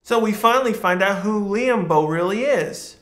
So we finally find out who Liambo really is.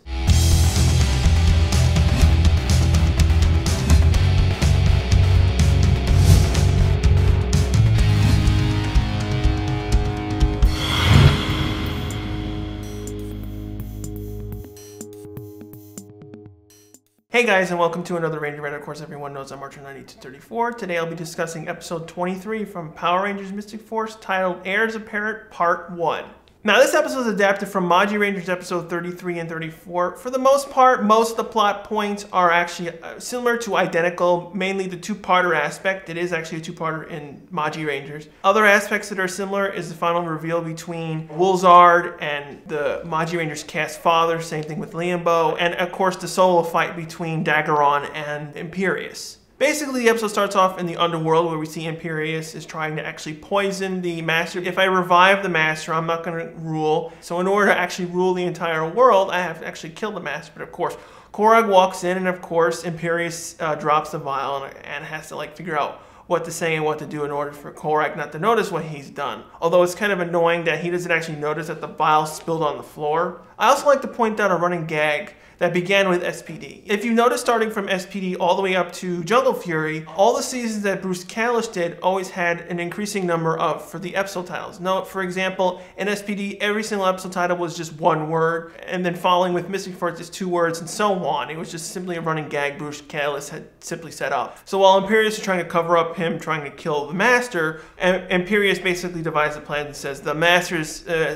Hey guys, and welcome to another Ranger Reddit. Of course, everyone knows I'm Archer9234. Today I'll be discussing episode 23 from Power Rangers Mystic Force, titled Heirs Apparent Part 1. Now, this episode is adapted from Magiranger's episode 33 and 34. For the most part, most of the plot points are actually similar to identical, mainly the two-parter aspect. It is actually a two-parter in Magirangers. Other aspects that are similar is the final reveal between Woolzard and the Magiranger's cast father, same thing with Liambo, and of course the solo fight between Daggeron and Imperius. Basically, the episode starts off in the underworld where we see Imperius is trying to actually poison the Master. If I revive the Master, I'm not going to rule. So in order to actually rule the entire world, I have to actually kill the Master. But of course, Korag walks in, and of course, Imperius drops the vial and has to figure out what to say and what to do in order for Korag not to notice what he's done. Although it's kind of annoying that he doesn't actually notice that the vial spilled on the floor. I also like to point out a running gag that began with s.p.d. If you notice, starting from s.p.d. all the way up to Jungle Fury, all the seasons that Bruce Kalish did always had an increasing number for the episode titles. Now, for example, in s.p.d. every single episode title was just one word, and then following with Mystic Force is 2 words, and so on. It was just simply a running gag Bruce Kalish had simply set up. So while Imperius is trying to cover up him trying to kill the Master, Imperius basically devises a plan and says the Master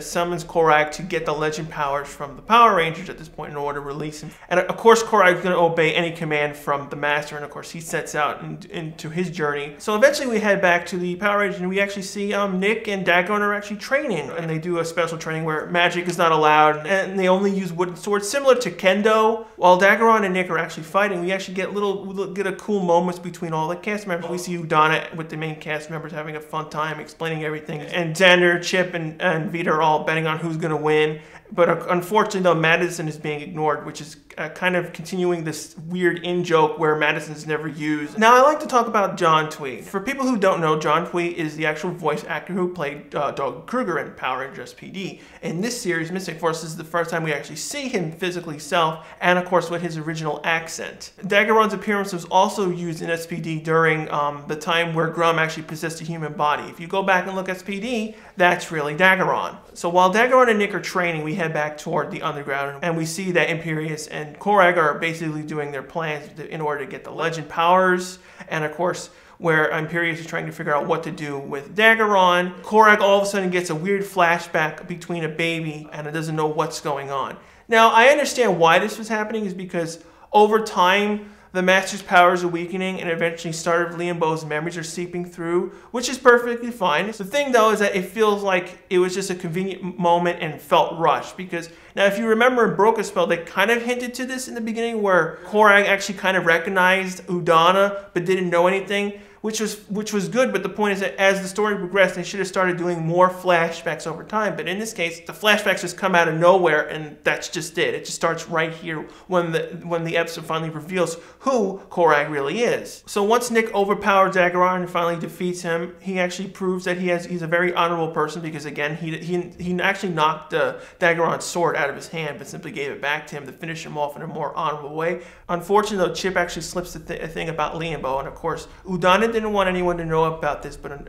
summons Korag to get the legend powers from the Power Rangers at this point in order to release him. And of course, Korag is going to obey any command from the Master, and of course he sets out into his journey. So eventually we head back to the Power Rangers, and we actually see Nick and Daggeron are actually training, and they do a special training where magic is not allowed, and they only use wooden swords, similar to Kendo. While Daggeron and Nick are actually fighting, we actually get a cool moments between all the cast members. We see Udana with the main cast members having a fun time explaining everything, and Xander, Chip, and Vita are all betting on who's going to win. But unfortunately, though, Madison is being ignored, which is kind of continuing this weird in-joke where Madison is never used. Now, I like to talk about John Tweed. For people who don't know, John Tweed is the actual voice actor who played Doug Kruger in Power Rangers s.p.d. In this series, Mystic Force, is the first time we actually see him physically self, and of course with his original accent. Daggeron's appearance was also used in s.p.d. during the time where Grum actually possessed a human body. If you go back and look at s.p.d., that's really Daggeron. So while Daggeron and Nick are training, we head back toward the underground, and we see that Imperius and Korag are basically doing their plans in order to get the legend powers, and of course where Imperius is trying to figure out what to do with Daggeron. Korag all of a sudden gets a weird flashback between a baby and it doesn't know what's going on. Now, I understand why this was happening is because over time the Master's powers are weakening, and eventually started Liambo's memories are seeping through, which is perfectly fine. The thing, though, is that it feels like it was just a convenient moment and felt rushed. Because now, if you remember in Broken Spell, they kind of hinted to this in the beginning, where Korag actually kind of recognized Udana but didn't know anything, which was good. But the point is that as the story progressed, they should have started doing more flashbacks over time. But in this case, the flashbacks just come out of nowhere, and that's just it. It just starts right here when the episode finally reveals who Korag really is. So once Nick overpowers Daggeron and finally defeats him, he actually proves that he's a very honorable person, because again, he actually knocked Daggeron's sword out of his hand, but simply gave it back to him to finish him off in a more honorable way. Unfortunately, though, Chip actually slips a thing about Liambo, and of course, Udana didn't want anyone to know about this, but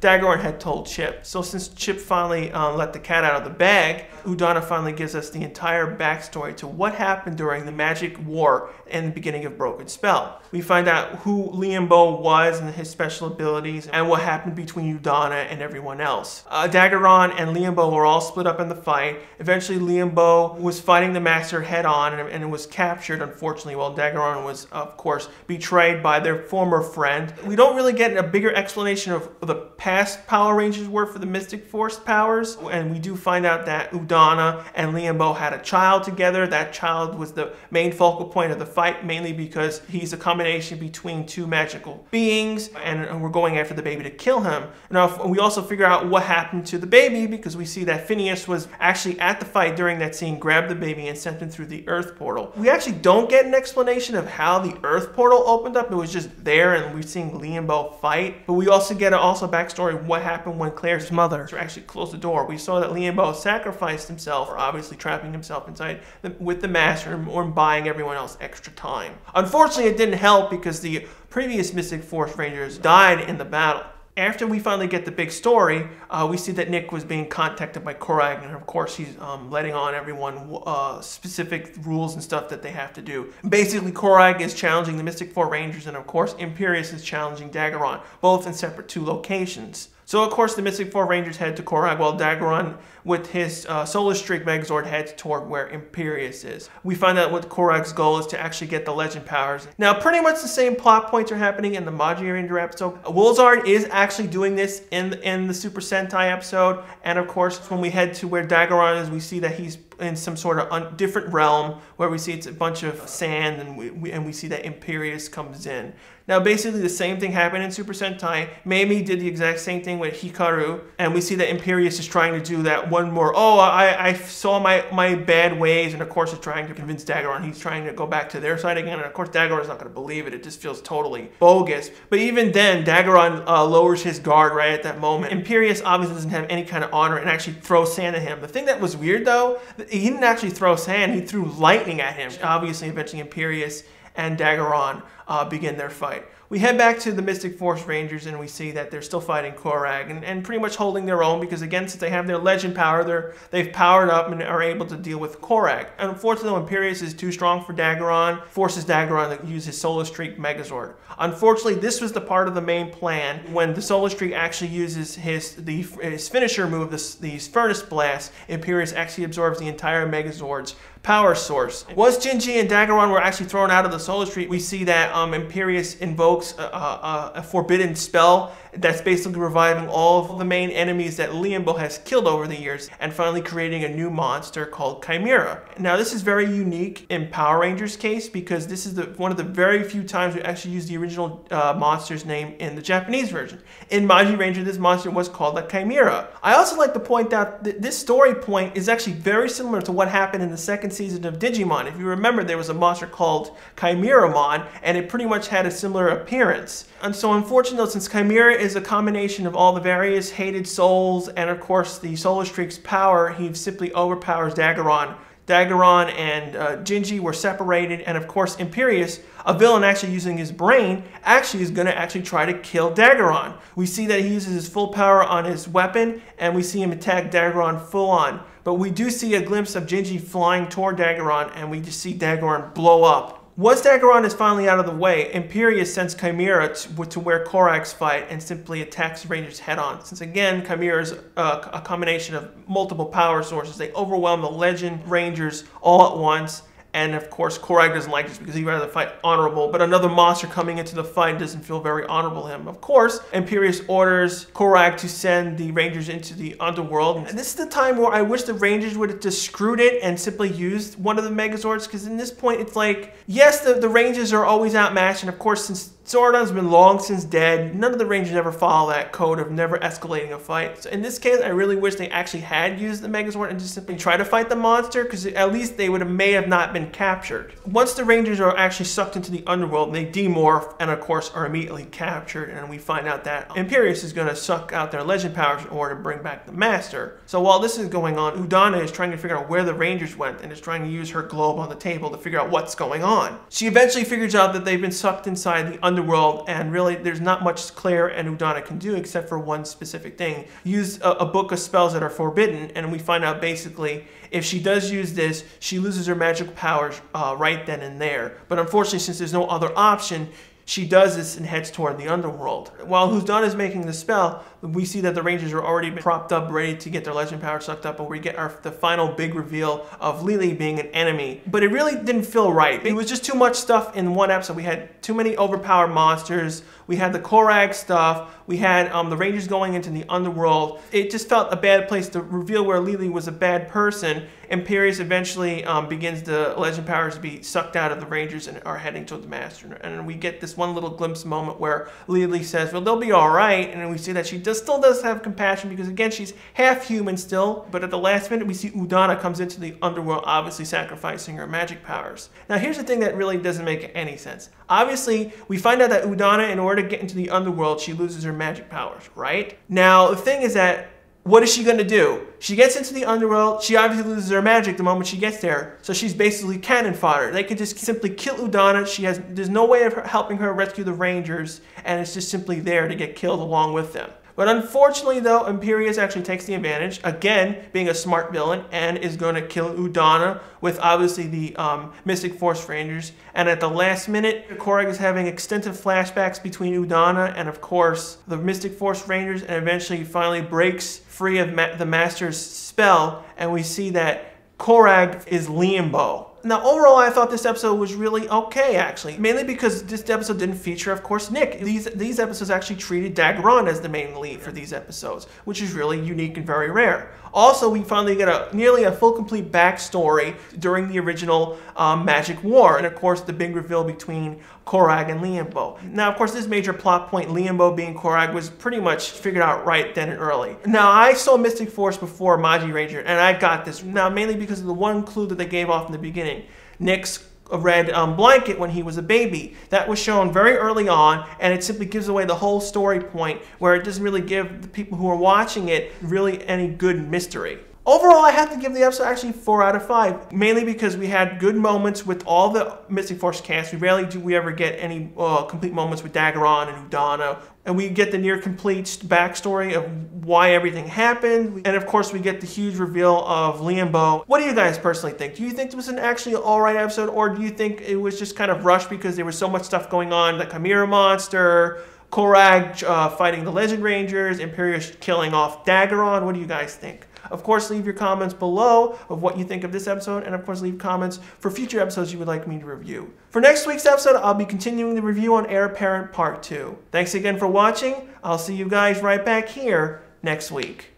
Daggeron had told Chip. So since Chip finally let the cat out of the bag, Udana finally gives us the entire backstory to what happened during the Magic War and the beginning of Broken Spell. We find out who Liambo was and his special abilities, and what happened between Udana and everyone else. Daggeron and Liambo were all split up in the fight. Eventually, Liambo was fighting the Master head-on and was captured, unfortunately, while Daggeron was, of course, betrayed by their former friend. We don't really get a bigger explanation of the past Power Rangers were for the Mystic Force powers, and we do find out that Udana and Liambo had a child together. That child was the main focal point of the fight, mainly because he's a combination between two magical beings, and we're going after the baby to kill him. Now, we also figure out what happened to the baby, because we see that Phineas was actually at the fight during that scene, grabbed the baby and sent him through the Earth portal. We actually don't get an explanation of how the Earth portal opened up. It was just there, and we seeing Liambo fight, but we also get also backstory what happened when Claire's mother actually closed the door. We saw that Liambo sacrificed himself, or obviously trapping himself inside with the master or buying everyone else extra time. Unfortunately, it didn't help because the previous Mystic Force Rangers died in the battle. After we finally get the big story, we see that Nick was being contacted by Korag, and of course he's letting on everyone specific rules and stuff that they have to do. Basically, Korag is challenging the Mystic Four Rangers, and of course Imperius is challenging Daggeron, both in separate 2 locations. So of course the Mystic Four Rangers head to Korag, while Daggeron with his Solar Streak Megazord heads toward where Imperius is. We find out what Korag's goal is to actually get the legend powers. Now pretty much the same plot points are happening in the Magiranger episode. Wolzard is actually doing this in the Super Sentai episode, and of course when we head to where Daggeron is, we see that he's in some sort of different realm where we see it's a bunch of sand, and we see that Imperius comes in. Now basically the same thing happened in Super Sentai. Mamie did the exact same thing with Hikaru, and we see that Imperius is trying to do that one more, oh, I saw my bad ways, and of course is trying to convince Daggeron. He's trying to go back to their side again, and of course Daggeron's not going to believe it. It just feels totally bogus. But even then, Daggeron lowers his guard right at that moment. Imperius obviously doesn't have any kind of honor and actually throws sand at him. The thing that was weird though, he didn't actually throw sand, he threw lightning at him. Obviously, eventually Imperius and Daggeron begin their fight. We head back to the Mystic Force Rangers, and we see that they're still fighting Korag and pretty much holding their own because, again, since they have their legend power, they've powered up and are able to deal with Korag. And unfortunately, Imperius is too strong for Daggeron, forces Daggeron to use his Solar Streak Megazord. Unfortunately, this was the part of the main plan. When the Solar Streak actually uses his finisher move, the Furnace Blast, Imperius actually absorbs the entire Megazord's power source. Once Jinji and Daggeron were actually thrown out of the Solar Streak, we see that Imperius invokes a forbidden spell that's basically reviving all of the main enemies that Liambo has killed over the years, and finally creating a new monster called Chimera. Now this is very unique in Power Rangers case because this is one of the very few times we actually use the original monster's name in the Japanese version. In Magiranger, this monster was called a Chimera. I also like to point out that this story point is actually very similar to what happened in the second season of Digimon. If you remember, there was a monster called Chimeramon, and it pretty much had a similar appearance. And so unfortunately, since Chimera is a combination of all the various hated souls and of course the Solar Streak's power, he simply overpowers Daggeron. Daggeron and Jinji were separated, and of course Imperius, a villain actually using his brain, actually is going to try to kill Daggeron. We see that he uses his full power on his weapon, and we see him attack Daggeron full on. But we do see a glimpse of Jinji flying toward Daggeron, and we just see Daggeron blow up. Once Daggeron is finally out of the way, Imperius sends Chimera to where Korag's fight and simply attacks the Rangers head-on. Since again, Chimera is a combination of multiple power sources, they overwhelm the Legend Rangers all at once. And of course, Korag doesn't like this because he'd rather fight honorable, but another monster coming into the fight doesn't feel very honorable to him. Of course, Imperius orders Korag to send the Rangers into the underworld. And this is the time where I wish the Rangers would have just screwed it and simply used one of the Megazords, because in this point, it's like, yes, the Rangers are always outmatched, and of course, since Zordon's been long since dead, none of the Rangers ever follow that code of never escalating a fight. So in this case, I really wish they actually had used the Megazord and just simply try to fight the monster, because at least they may have not been captured. Once the Rangers are actually sucked into the underworld, they demorph and of course are immediately captured, and we find out that Imperius is going to suck out their legend powers in order to bring back the Master. So while this is going on, Udana is trying to figure out where the Rangers went and is trying to use her globe on the table to figure out what's going on. She eventually figures out that they've been sucked inside the underworld, and really there's not much Claire and Udana can do except for one specific thing: use a book of spells that are forbidden. And we find out basically if she does use this, she loses her magical powers right then and there. But unfortunately, since there's no other option, she does this and heads toward the underworld. While Udana is making the spell, we see that the Rangers are already propped up, ready to get their legend power sucked up, and we get the final big reveal of Lily being an enemy. But it really didn't feel right. It was just too much stuff in one episode. We had too many overpowered monsters. We had the Korag stuff. We had the Rangers going into the underworld. It just felt a bad place to reveal where Lily was a bad person. Imperius eventually begins the legend powers to be sucked out of the Rangers and are heading toward the Master. And we get this one little glimpse moment where Lily says, well, they'll be all right. And we see that she still does have compassion because, again, she's half human still. But at the last minute, we see Udana comes into the underworld, obviously sacrificing her magic powers. Now, here's the thing that really doesn't make any sense. Obviously, we find out that Udana, in order to get into the underworld, she loses her magic powers, right? Now, the thing is that, what is she going to do? She gets into the underworld. She obviously loses her magic the moment she gets there. So she's basically cannon fodder. They can just simply kill Udana. There's no way of helping her rescue the Rangers, and it's just simply there to get killed along with them. But unfortunately, though, Imperius actually takes the advantage, again, being a smart villain, and is going to kill Udana with, obviously, the Mystic Force Rangers. And at the last minute, Korag is having extensive flashbacks between Udana and, of course, the Mystic Force Rangers, and eventually finally breaks free of the Master's spell, and we see that Korag is Liambo. Now, overall, I thought this episode was really okay, actually. Mainly because this episode didn't feature, of course, Nick. These episodes actually treated Dagron as the main lead for these episodes, which is really unique and very rare. Also, we finally get nearly a full, complete backstory during the original Magic War. And, of course, the big reveal between Korag and Liambo. Now, of course, this major plot point, Liambo being Korag, was pretty much figured out right then and early. Now, I saw Mystic Force before Magiranger, and I got this. Now, mainly because of the one clue that they gave off in the beginning. Nick's red blanket when he was a baby. That was shown very early on, and it simply gives away the whole story point, where it doesn't really give the people who are watching it really any good mystery. Overall, I have to give the episode actually 4 out of 5, mainly because we had good moments with all the Mystic Force cast. Rarely do we ever get any complete moments with Dagron and Udana. And we get the near complete backstory of why everything happened. And of course, we get the huge reveal of Liambo. What do you guys personally think? Do you think this was an actually alright episode, or do you think it was just kind of rushed because there was so much stuff going on? The Chimera Monster, Korag fighting the Legend Rangers, Imperius killing off Dagron. What do you guys think? Of course, leave your comments below of what you think of this episode, and of course, leave comments for future episodes you would like me to review. For next week's episode, I'll be continuing the review on Heir Apparent Part 2. Thanks again for watching. I'll see you guys right back here next week.